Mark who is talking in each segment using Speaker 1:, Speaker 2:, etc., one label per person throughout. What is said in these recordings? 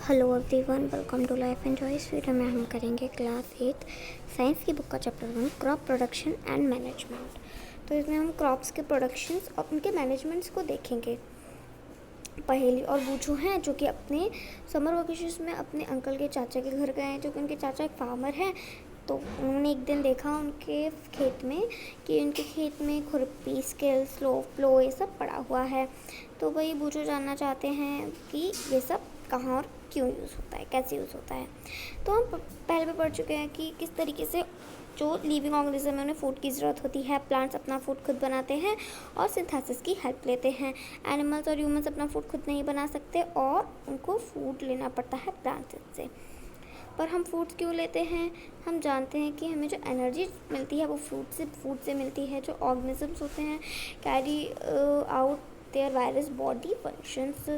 Speaker 1: Hello everyone, welcome to life enjoy. इस video में हम करेंगे क्लास 8 साइंस की बुक का chapter 1 crop production and management. तो इसमें हम क्रॉप्स के प्रोडक्शंस और उनके मैनेजमेंट्स को देखेंगे। पहेली और बूझू हैं जो कि अपने समर वेकेशन में अपने अंकल के चाचा के घर गए हैं, जो कि उनके चाचा एक फार्मर हैं। तो उन्होंने एक दिन देखा उनके खेत में कि उनके खेत में खुरपी, स्केल, स्लो, प्लो ये सब पड़ा हुआ है। तो वही बूझू जानना चाहते हैं कि ये सब कहाँ और क्यों यूज़ होता है, कैसे यूज़ होता है। तो हम पहले भी पढ़ चुके हैं कि किस तरीके से जो लिविंग ऑर्गेनिज्म है उन्हें फूड की ज़रूरत होती है। प्लांट्स अपना फूड खुद बनाते हैं और सिंथेसिस की हेल्प लेते हैं। एनिमल्स और ह्यूमंस अपना फूड खुद नहीं बना सकते और उनको फूड लेना पड़ता है प्लांट्स से। पर हम फूड्स क्यों लेते हैं? हम जानते हैं कि हमें जो एनर्जी मिलती है वो फूड से मिलती है। जो ऑर्गेनिजम्स होते हैं carry out their various body functions,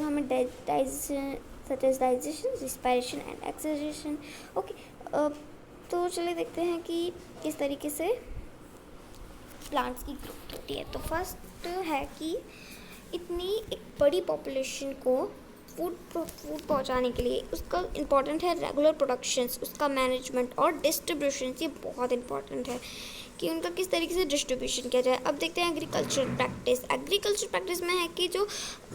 Speaker 1: हमें digestion such as digestion, respiration and excretion. Okay, तो चलिए देखते हैं कि किस तरीके से प्लांट्स की ग्रोथ होती है। तो फर्स्ट है कि इतनी एक बड़ी पॉपुलेशन को फूड पहुंचाने के लिए उसका इम्पॉर्टेंट है रेगुलर प्रोडक्शंस, उसका मैनेजमेंट और डिस्ट्रीब्यूशन। ये बहुत इंपॉर्टेंट है कि उनका किस तरीके से डिस्ट्रीब्यूशन किया जाए। अब देखते हैं एग्रीकल्चर प्रैक्टिस में है कि जो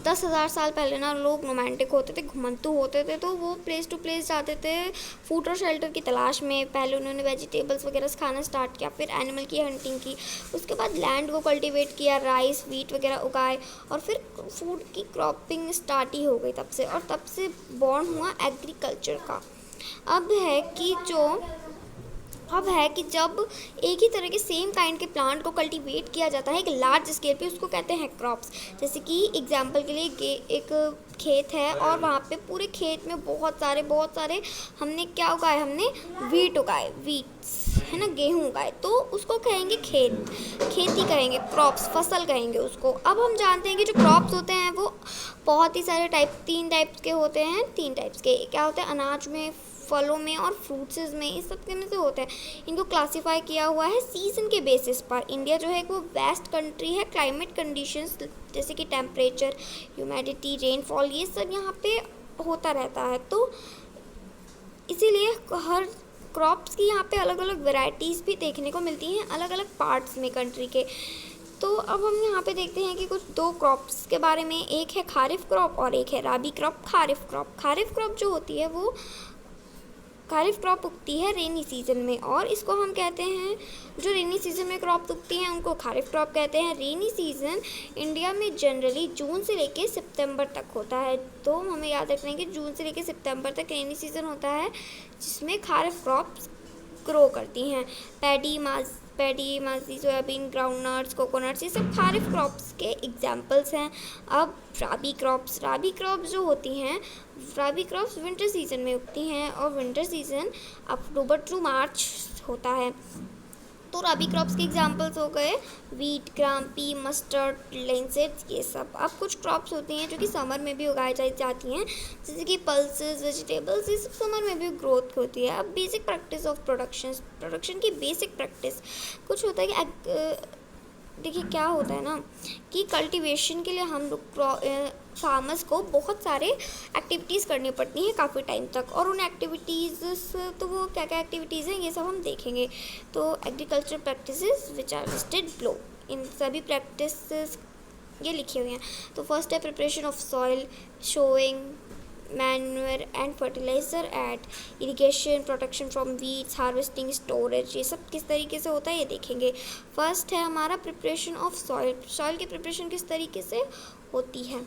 Speaker 1: 10,000 साल पहले ना लोग रोमांटिक होते थे, घुमंतू होते थे, तो वो प्लेस टू प्लेस जाते थे फूड और शेल्टर की तलाश में। पहले उन्होंने वेजिटेबल्स वगैरह खाना स्टार्ट किया, फिर एनिमल की हंटिंग की, उसके बाद लैंड को कल्टीवेट किया, राइस, व्हीट वगैरह उगाए और फिर फूड की क्रॉपिंग स्टार्ट ही हो गई तब से। और तब से बॉर्न हुआ एग्रीकल्चर का। अब है कि जब एक ही तरह के सेम काइंड के प्लांट को कल्टीवेट किया जाता है एक लार्ज स्केल पे, उसको कहते हैं क्रॉप्स। जैसे कि एग्जांपल के लिए एक खेत है और वहाँ पे पूरे खेत में बहुत सारे हमने क्या उगाए, हमने वीट है ना, गेहूँ उगाए, तो उसको कहेंगे खेती कहेंगे, क्रॉप्स, फसल कहेंगे उसको। अब हम जानते हैं कि जो क्रॉप्स होते हैं वो बहुत ही सारे तीन टाइप्स के होते हैं। क्या होते हैं? अनाज में, फलों में और फ्रूट्स में, इस सब में से होते हैं। इनको क्लासिफाई किया हुआ है सीज़न के बेसिस पर। इंडिया जो है वो वेस्ट कंट्री है। क्लाइमेट कंडीशंस जैसे कि टेम्परेचर, ह्यूमिडिटी, रेनफॉल, ये सब यहाँ पे होता रहता है। तो इसीलिए हर क्रॉप्स की यहाँ पे अलग अलग वेराइटीज़ भी देखने को मिलती हैं अलग अलग पार्ट्स में कंट्री के। तो अब हम यहाँ पे देखते हैं कि कुछ दो क्रॉप्स के बारे में। एक है खारिफ क्रॉप और एक है राबी क्रॉप। खारिफ क्रॉप जो होती है वो खारिफ क्रॉप उगती है रेनी सीजन में, और इसको हम कहते हैं, जो रेनी सीजन में क्रॉप उगती हैं उनको खारिफ क्रॉप कहते हैं। रेनी सीजन इंडिया में जनरली जून से लेके सितंबर तक होता है। तो हमें याद रखना है कि जून से लेके सितंबर तक रेनी सीजन होता है जिसमें खारिफ क्रॉप्स ग्रो करती हैं। पैडी, माजी, सोयाबीन, ग्राउंडनट्स, कोकोनट्स, ये सब खारिफ क्रॉप्स के एग्जाम्पल्स हैं। अब राबी क्रॉप्स जो होती हैं, राबी क्रॉप्स विंटर सीजन में उगती हैं और विंटर सीजन अक्टूबर टू मार्च होता है। तो राबी क्रॉप्स के एग्जाम्पल्स हो गए वीट, ग्राम, पी, मस्टर्ड, लेंसेज, ये सब। अब कुछ क्रॉप्स होती हैं जो कि समर में भी उगाई जाती हैं, जैसे कि पल्सेस, वेजिटेबल्स, ये सब समर में भी ग्रोथ होती है। अब बेसिक प्रैक्टिस ऑफ प्रोडक्शन की बेसिक प्रैक्टिस कुछ होता है कि देखिए क्या होता है ना कि कल्टीवेशन के लिए हम लोग फार्मर्स को बहुत सारे एक्टिविटीज़ करनी पड़ती हैं काफ़ी टाइम तक। और उन एक्टिविटीज़, तो वो क्या क्या एक्टिविटीज़ हैं ये सब हम देखेंगे। तो agriculture practices which are listed below, इन सभी प्रैक्टिस ये लिखे हुए हैं। तो फर्स्ट है preparation of soil, sowing manure and fertiliser at irrigation, protection from weeds, harvesting, storage, ये सब किस तरीके से होता है ये देखेंगे। फर्स्ट है हमारा प्रिपरेशन ऑफ सॉइल की प्रिपरेशन किस तरीके से होती है।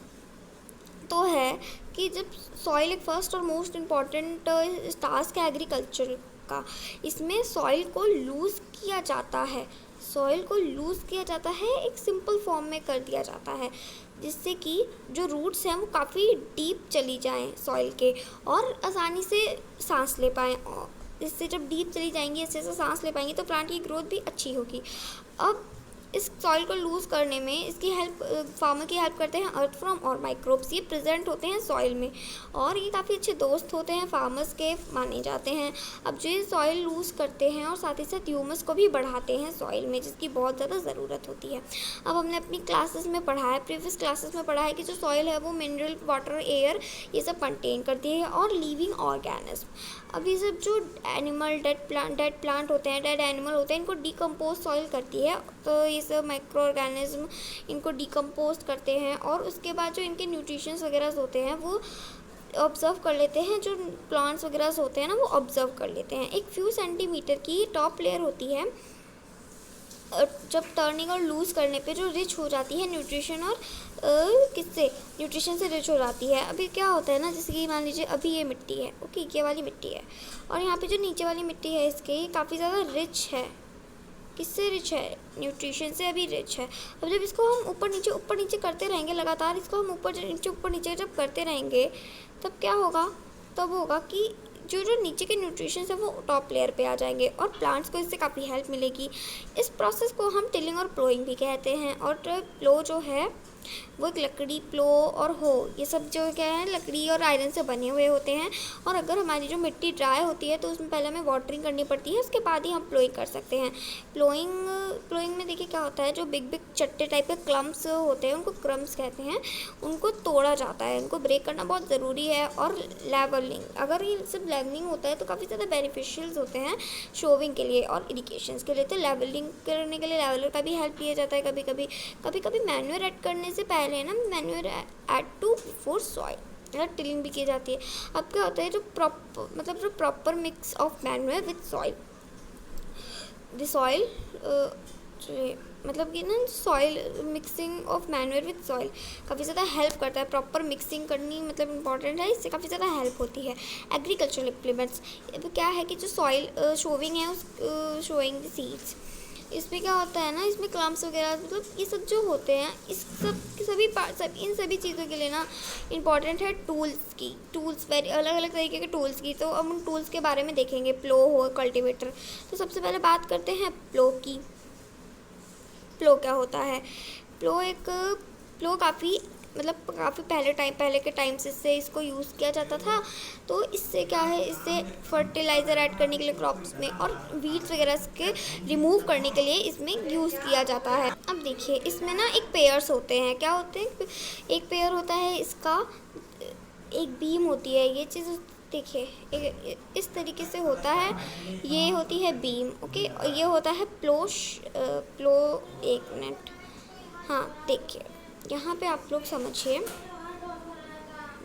Speaker 1: तो है कि जब सॉइल एक फर्स्ट और मोस्ट इम्पॉर्टेंट टास्क है एग्रीकल्चर का, इसमें सॉइल को लूज़ किया जाता है, एक सिंपल फॉर्म में कर दिया जाता है, जिससे कि जो रूट्स हैं वो काफ़ी डीप चली जाएं सॉइल के और आसानी से सांस ले पाएँ। और इससे जब डीप चली जाएंगी, अच्छे से सांस ले पाएंगी, तो प्लांट की ग्रोथ भी अच्छी होगी। अब इस सॉइल को लूज़ करने में इसकी हेल्प फार्मर की हेल्प करते हैं अर्थवर्म और माइक्रोब्स। ये प्रेजेंट होते हैं सॉइल में और ये काफ़ी अच्छे दोस्त होते हैं फार्मर्स के माने जाते हैं। अब जो ये सॉइल लूज़ करते हैं और साथ ही साथ ह्यूमस को भी बढ़ाते हैं सॉइल में, जिसकी बहुत ज़्यादा ज़रूरत होती है। अब हमने अपनी क्लासेस में पढ़ा है, प्रीवियस क्लासेस में पढ़ा है कि जो सॉइल है वो मिनरल, वाटर, एयर ये सब कंटेन करती है और लिविंग ऑर्गेनिज्म। अब ये सब जो एनिमल, डेड प्लांट होते हैं, डेड एनिमल होते हैं, इनको डिकम्पोज सॉइल करती है। तो ये सब माइक्रो ऑर्गेनिज्म इनको डिकम्पोज करते हैं और उसके बाद जो इनके न्यूट्रिशंस वगैरह होते हैं वो ऑब्ज़र्व कर लेते हैं, जो प्लांट्स वगैरह होते हैं ना वो ऑब्ज़र्व कर लेते हैं। एक फ्यू सेंटीमीटर की टॉप लेयर होती है, जब टर्निंग और लूज़ करने पे जो रिच हो जाती है न्यूट्रिशन और किससे, न्यूट्रिशन से रिच हो जाती है। अभी क्या होता है ना, जैसे कि मान लीजिए अभी ये मिट्टी है, ओके, ये वाली मिट्टी है और यहाँ पे जो नीचे वाली मिट्टी है इसके काफ़ी ज़्यादा रिच है। किससे रिच है? न्यूट्रिशन से अभी रिच है। अब जब इसको हम ऊपर नीचे करते रहेंगे, लगातार इसको हम ऊपर नीचे जब करते रहेंगे, तब क्या होगा? तब होगा कि जो नीचे के न्यूट्रिशन है वो टॉप लेयर पे आ जाएंगे और प्लांट्स को इससे काफ़ी हेल्प मिलेगी। इस प्रोसेस को हम टिलिंग और प्लोइंग भी कहते हैं। और प्लो जो है वो एक लकड़ी, प्लो और हो, ये सब जो क्या है लकड़ी और आयरन से बने हुए होते हैं। और अगर हमारी जो मिट्टी ड्राई होती है तो उसमें पहले हमें वाटरिंग करनी पड़ती है, उसके बाद ही हम प्लोइंग कर सकते हैं। प्लोइंग में देखिए क्या होता है, जो बिग चट्टे टाइप के क्लम्प्स होते हैं उनको क्रम्स कहते हैं, उनको तोड़ा जाता है, उनको ब्रेक करना बहुत ज़रूरी है। और लेवलिंग, अगर ये सिर्फ लेवलिंग होता है तो काफ़ी ज़्यादा बेनिफिशियल होते हैं शोविंग के लिए और इरिगेशन के लिए। तो लेवलिंग करने के लिए लेवलर का भी हेल्प लिया जाता है। कभी कभी मैन्योर ऐड करने से पहले ना manure add to before soil, tilling भी की जाती है। अब क्या होता है, जो proper mix of manure with soil, the soil मतलब कि ना soil mixing of manure with soil काफ़ी ज़्यादा हेल्प करता है। प्रॉपर मिक्सिंग करनी मतलब इम्पॉर्टेंट है, इससे काफ़ी ज़्यादा हेल्प होती है। एग्रीकल्चरल इम्प्लीमेंट्स, अब क्या है कि जो सॉइल शोविंग है उस शोइंग द सीड्स, इसमें क्या होता है ना, इसमें क्लम्प्स वगैरह मतलब ये सब जो होते हैं, इस सब इन सभी चीज़ों के लिए ना इम्पॉर्टेंट है टूल्स वेरी अलग अलग तरीके के टूल्स की। तो अब उन टूल्स के बारे में देखेंगे, प्लो हो, कल्टीवेटर। तो सबसे पहले बात करते हैं प्लो की। प्लो क्या होता है? प्लो काफ़ी पहले के टाइम से इससे इसको यूज़ किया जाता था। तो इससे क्या है, इससे फर्टिलाइज़र ऐड करने के लिए क्रॉप्स में और वीड्स वगैरह के रिमूव करने के लिए इसमें यूज़ किया जाता है। अब देखिए इसमें ना एक पेयर्स होते हैं, क्या होते हैं, एक पेयर होता है इसका, एक बीम होती है, ये चीज़ देखिए इस तरीके से होता है, ये होती है बीम, ओके, और ये होता है प्लो। एक मिनट, हाँ देखिए यहाँ पे आप लोग समझिए,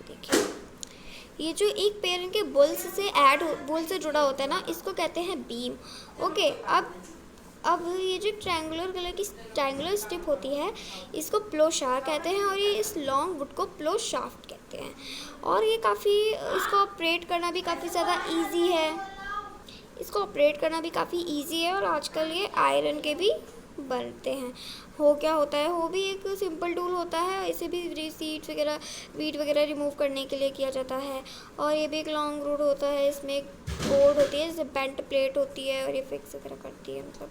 Speaker 1: देखिए ये जो एक पेयर इनके बुल से जुड़ा होता है ना, इसको कहते हैं बीम, ओके। अब ये जो ट्रायंगुलर स्टिप होती है इसको प्लो शाफ्ट कहते हैं और ये इस लॉन्ग वुड को प्लो शाफ्ट कहते हैं। और ये इसको ऑपरेट करना भी काफ़ी ज़्यादा ईजी है और आजकल ये आयरन के भी बनते हैं। क्या होता है, भी एक सिंपल टूल होता है, इसे भी सीड्स वगैरह, वीट वगैरह रिमूव करने के लिए किया जाता है। और ये भी एक लॉन्ग रूड होता है, इसमें एक बोर्ड होती है, जैसे बेंट प्लेट होती है और ये फिक्स वगैरह करती है, मतलब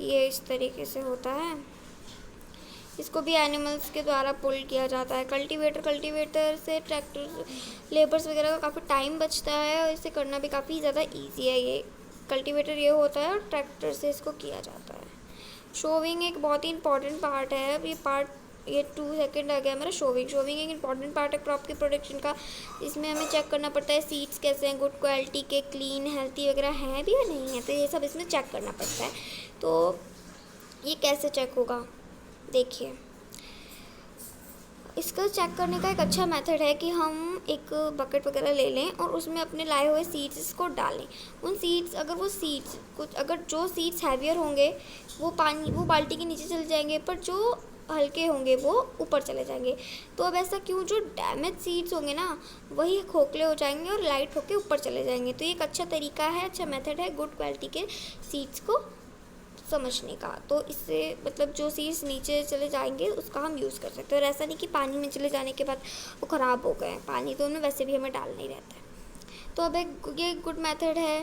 Speaker 1: ये इस तरीके से होता है। इसको भी एनिमल्स के द्वारा पुल किया जाता है। कल्टीवेटर से ट्रैक्टर लेबर्स वगैरह का काफ़ी टाइम बचता है और इसे करना भी काफ़ी ज़्यादा ईजी है। ये कल्टीवेटर ये होता है और ट्रैक्टर से इसको किया जाता है। शोविंग एक बहुत ही इंपॉर्टेंट पार्ट है। अब ये 2 सेकंड आ गया मेरा। शोविंग एक इंपॉर्टेंट पार्ट है क्रॉप के प्रोडक्शन का। इसमें हमें चेक करना पड़ता है सीड्स कैसे हैं, गुड क्वालिटी के, क्लीन, हेल्थी वगैरह हैं भी या नहीं है, तो ये सब इसमें चेक करना पड़ता है। तो ये कैसे चेक होगा, देखिए इसका चेक करने का एक अच्छा मेथड है कि हम एक बकेट वगैरह ले लें और उसमें अपने लाए हुए सीड्स को डालें। अगर जो सीड्स हैवियर होंगे वो बाल्टी के नीचे चले जाएंगे, पर जो हल्के होंगे वो ऊपर चले जाएंगे। तो अब ऐसा क्यों, जो डैमेज सीड्स होंगे ना वही खोखले हो जाएंगे और लाइट होके ऊपर चले जाएंगे। तो ये एक अच्छा तरीका है, अच्छा मेथड है गुड क्वालिटी के सीड्स को समझने का। तो इससे मतलब जो सीड्स नीचे चले जाएंगे उसका हम यूज़ कर सकते हैं। और ऐसा नहीं कि पानी में चले जाने के बाद वो ख़राब हो गए, पानी तो उनमें वैसे भी हमें डालना ही रहता है। तो अब ये गुड मेथड है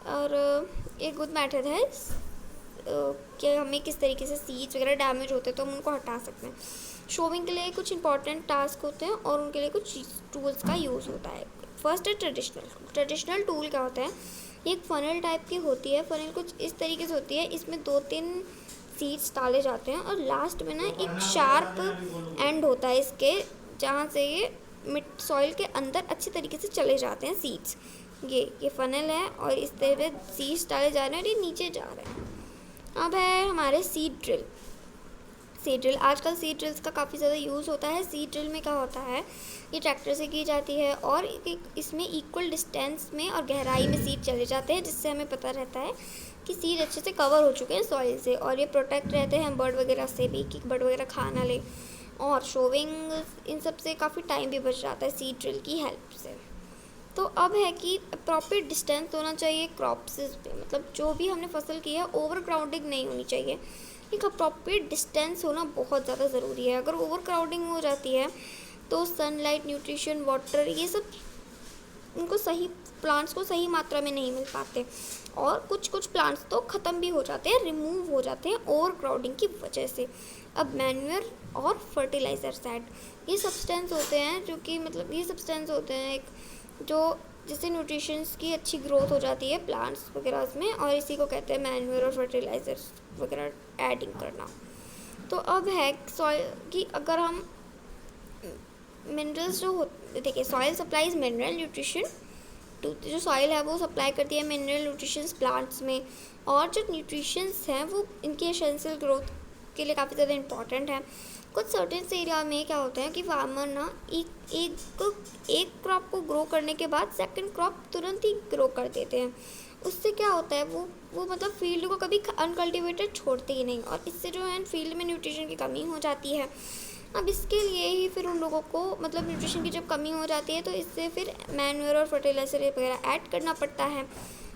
Speaker 1: और एक गुड मेथड है कि हमें किस तरीके से सीड्स वगैरह डैमेज होते हैं तो हम उनको हटा सकते हैं। शोविंग के लिए कुछ इंपॉर्टेंट टास्क होते हैं और उनके लिए कुछ टूल्स का यूज़ होता है। फर्स्ट है ट्रेडिशनल टूल क्या होता है, ये एक फनल टाइप की होती है। फनल कुछ इस तरीके से होती है, इसमें 2-3 सीड्स डाले जाते हैं और लास्ट में ना एक शार्प एंड होता है इसके, जहाँ से ये मिट सॉइल के अंदर अच्छी तरीके से चले जाते हैं सीड्स। ये फनल है और इस तरह सीड्स डाले जा रहे हैं और ये नीचे जा रहे हैं। अब है हमारे सीड ड्रिल। आजकल सीड ड्रिल्स का काफ़ी ज़्यादा यूज़ होता है। सीड ड्रिल में क्या होता है, ये ट्रैक्टर से की जाती है और इसमें इक्वल डिस्टेंस में और गहराई में सीड चले जाते हैं, जिससे हमें पता रहता है कि सीड अच्छे से कवर हो चुके हैं सॉइल से, और ये प्रोटेक्ट रहते हैं बर्ड वगैरह से भी कि बर्ड वगैरह खा ना ले। और शोविंग इन सब से काफ़ी टाइम भी बच जाता है सीड ड्रिल की हेल्प से। तो अब है कि प्रॉपर डिस्टेंस होना चाहिए क्रॉप्स पे, मतलब जो भी हमने फसल की है ओवर क्राउडिंग नहीं होनी चाहिए। एक प्रॉपर डिस्टेंस होना बहुत ज़्यादा ज़रूरी है। अगर ओवर क्राउडिंग हो जाती है तो सनलाइट, न्यूट्रिशन, वाटर, ये सब उनको सही प्लांट्स को सही मात्रा में नहीं मिल पाते और कुछ प्लांट्स तो ख़त्म भी हो जाते हैं, रिमूव हो जाते हैं ओवर क्राउडिंग की वजह से। अब मैन्योर और फर्टिलाइज़र सेट, ये सब्सटेंस होते हैं जो कि मतलब ये सब्सटेंस होते हैं एक जो जिससे न्यूट्रिशंस की अच्छी ग्रोथ हो जाती है प्लांट्स वगैरह में, और इसी को कहते हैं मैन्योर और फर्टिलाइज़र्स वगैरह ऐडिंग करना। तो अब है सॉइल कि अगर हम मिनरल्स जो होते, देखिए soil supplies mineral nutrition too, जो सॉइल है वो सप्लाई करती है मिनरल न्यूट्रिशंस प्लांट्स में, और जो न्यूट्रिशंस हैं वो इनकी एसेंशियल ग्रोथ के लिए काफ़ी ज़्यादा इंपॉर्टेंट है। कुछ सर्टेन एरिया में क्या होता है कि फार्मर ना एक क्रॉप को ग्रो करने के बाद सेकंड क्रॉप तुरंत ही ग्रो कर देते हैं। उससे क्या होता है वो मतलब फील्ड को कभी अनकल्टिवेटेड छोड़ते ही नहीं, और इससे जो है फील्ड में न्यूट्रिशन की कमी हो जाती है। अब इसके लिए ही फिर उन लोगों को मतलब न्यूट्रिशन की जब कमी हो जाती है तो इससे फिर मैन्योर और फर्टिलाइज़र वगैरह ऐड करना पड़ता है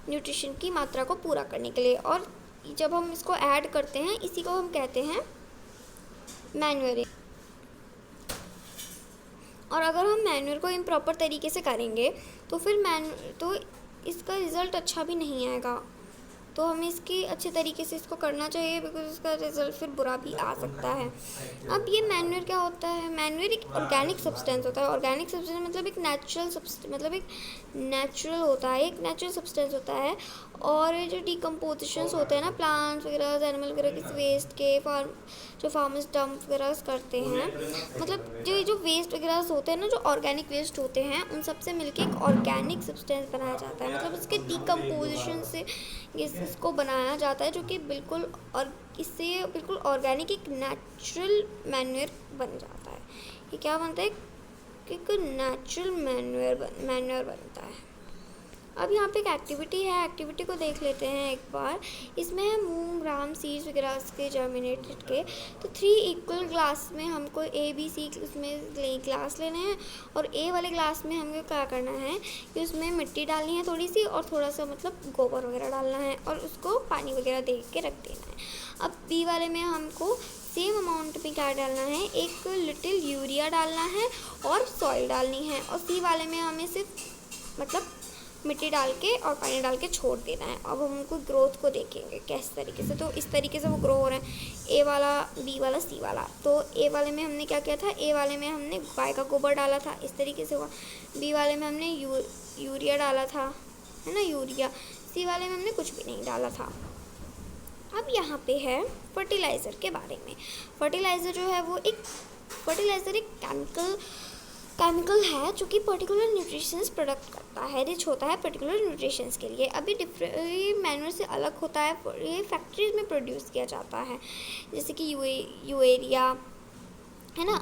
Speaker 1: न्यूट्रिशन की मात्रा को पूरा करने के लिए। और जब हम इसको ऐड करते हैं इसी को हम कहते हैं मैन्योरिंग। और अगर हम मैन्योर को इम्प्रॉपर तरीके से करेंगे तो फिर तो इसका रिज़ल्ट अच्छा भी नहीं आएगा। तो हमें इसकी अच्छे तरीके से इसको करना चाहिए, बिकॉज इसका रिज़ल्ट फिर बुरा भी आ सकता है। अब ये मैन्योर क्या होता है, मैन्योर एक ऑर्गेनिक सब्सटेंस होता है। ऑर्गेनिक सब्सटेंस मतलब एक नेचुरल होता है, एक नेचुरल सब्सटेंस होता है। और जो डिकम्पोजिशंस होते हैं ना प्लांट्स वगैरह, एनिमल वगैरह के वेस्ट के जो फार्मर्स डंप वगैरह करते हैं, मतलब जो वेस्ट वगैरह होते हैं ना, जो ऑर्गेनिक वेस्ट होते हैं, उन सब से मिलके एक ऑर्गेनिक सब्सटेंस बनाया जाता है। मतलब उसके डिकम्पोजिशन से इसको बनाया जाता है, जो कि बिल्कुल, और इससे बिल्कुल ऑर्गेनिक एक नेचुरल मैन्योर बन जाता है। ये क्या बनता है, एक नेचुरल मैन्योर बनता है। अब यहाँ पे एक एक्टिविटी है, एक्टिविटी को देख लेते हैं एक बार। इसमें है मूंग, ग्राम, सीड्स वगैरह के जर्मिनेटेड के। तो 3 इक्वल ग्लास में हमको ABC उसमें ग्लास लेने हैं, और A वाले ग्लास में हमें क्या करना है कि उसमें मिट्टी डालनी है थोड़ी सी, और थोड़ा सा मतलब गोबर वगैरह डालना है, और उसको पानी वगैरह दे के रख देना है। अब B वाले में हमको सेम अमाउंट में क्या डालना है, एक लिटिल यूरिया डालना है और सॉइल डालनी है। और C वाले में हमें सिर्फ मतलब मिट्टी डाल के और पानी डाल के छोड़ देना है। अब हम उनको ग्रोथ को देखेंगे किस तरीके से। तो इस तरीके से वो ग्रो हो रहे हैं, A वाला, B वाला, C वाला। तो A वाले में हमने क्या किया था, A वाले में हमने गाय का गोबर डाला था, इस तरीके से हुआ। B वाले में हमने यूरिया डाला था, है ना, यूरिया। C वाले में हमने कुछ भी नहीं डाला था। अब यहाँ पे है फर्टिलाइज़र के बारे में। फर्टिलाइज़र जो है वो एक केमिकल है जो कि पर्टिकुलर न्यूट्रिशंस प्रोडक्ट करता है, रिच होता है पर्टिकुलर न्यूट्रिशंस के लिए। अभी ये मैन्योर से अलग होता है, ये फैक्ट्रीज में प्रोड्यूस किया जाता है, जैसे कि यूरिया, है ना,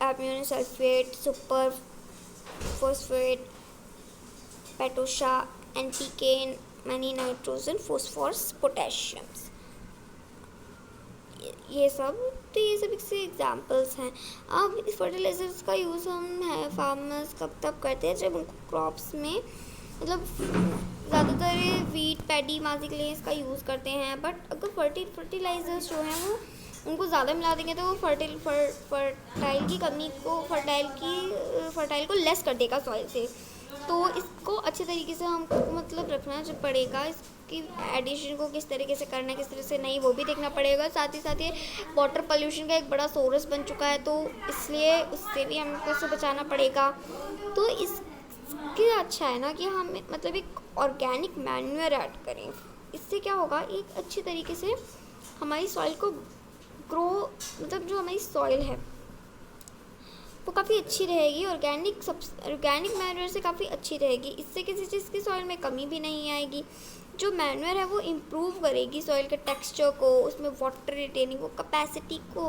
Speaker 1: ammonium sulphate, super phosphate, potash, NPK, many, nitrogen, phosphorus, potassiums, ये सब इससे एग्जांपल्स हैं। अब इस फर्टिलाइजर्स का यूज़ हम फार्मर्स कब तब करते हैं जब उनको क्रॉप्स में मतलब ज़्यादातर वीट, पैडी, माजी के लिए इसका यूज़ करते हैं। बट अगर फर्टिलाइजर्स जो हैं वो उनको ज़्यादा मिला देंगे तो वो फर्टाइल को लेस कर देगा सॉइल से, तो इसको अच्छे तरीके से हमको मतलब रखना जो पड़ेगा, इसकी एडिशन को किस तरीके से करना है, किस तरह से नहीं, वो भी देखना पड़ेगा। साथ ही साथ ये वाटर पोल्यूशन का एक बड़ा सोर्स बन चुका है, तो इसलिए उससे भी हमको उसे बचाना पड़ेगा। तो इसके अच्छा है ना कि हम मतलब एक ऑर्गेनिक मैन्यूअर ऐड करें। इससे क्या होगा, एक अच्छे तरीके से हमारी सॉइल को ग्रो, मतलब जो हमारी सॉइल है वो काफ़ी अच्छी रहेगी। ऑर्गेनिक मैन्योर से काफ़ी अच्छी रहेगी। इससे किसी चीज़ की सॉइल में कमी भी नहीं आएगी। जो मैन्योर है वो इम्प्रूव करेगी सॉइल के टेक्सचर को, उसमें वाटर रिटेनिंग को, कैपेसिटी को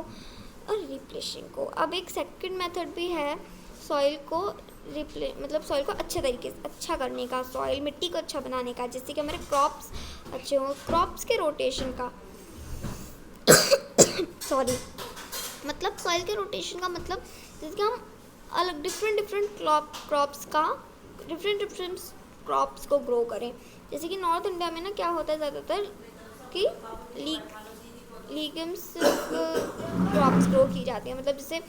Speaker 1: और रिप्लेशिंग को। अब एक सेकंड मेथड भी है सॉइल को मतलब सॉइल को अच्छे तरीके से अच्छा करने का, सॉइल मिट्टी को अच्छा बनाने का, जिससे कि हमारे क्रॉप्स अच्छे हों। क्रॉप्स के रोटेशन का सॉरी मतलब सॉइल के रोटेशन का मतलब जैसे कि हम अलग डिफरेंट क्रॉप्स को ग्रो करें। जैसे कि नॉर्थ इंडिया में ना क्या होता है ज़्यादातर कि लीगम्स क्रॉप्स ग्रो की जाती हैं, मतलब जैसे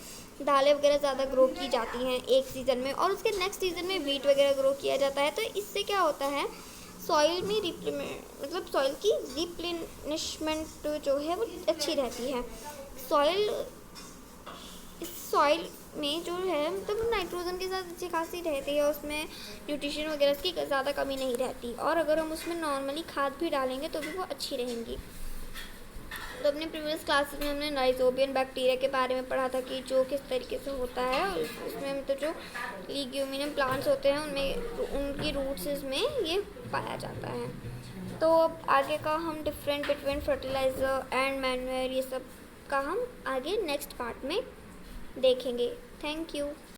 Speaker 1: दालें वगैरह ज़्यादा ग्रो की जाती हैं एक सीज़न में, और उसके नेक्स्ट सीज़न में वीट वगैरह ग्रो किया जाता है। तो इससे क्या होता है, सॉइल में मतलब सॉइल की रिप्लेनिशमेंट जो है वो अच्छी रहती है। इस सॉइल में जो है मतलब नाइट्रोजन के साथ अच्छी खासी रहती है, उसमें न्यूट्रिशन वगैरह की ज़्यादा कमी नहीं रहती। और अगर हम उसमें नॉर्मली खाद भी डालेंगे तो भी वो अच्छी रहेंगी। तो अपने प्रीवियस क्लासेस में हमने राइजोबियम बैक्टीरिया के बारे में पढ़ा था कि जो किस तरीके से होता है, और उसमें मतलब जो लीग्यूमिनम प्लांट्स होते हैं उनमें उनकी रूट्स में ये पाया जाता है। तो अब आगे का हम different between fertiliser and manure ये सब का हम आगे नेक्स्ट पार्ट में देखेंगे। Thank you.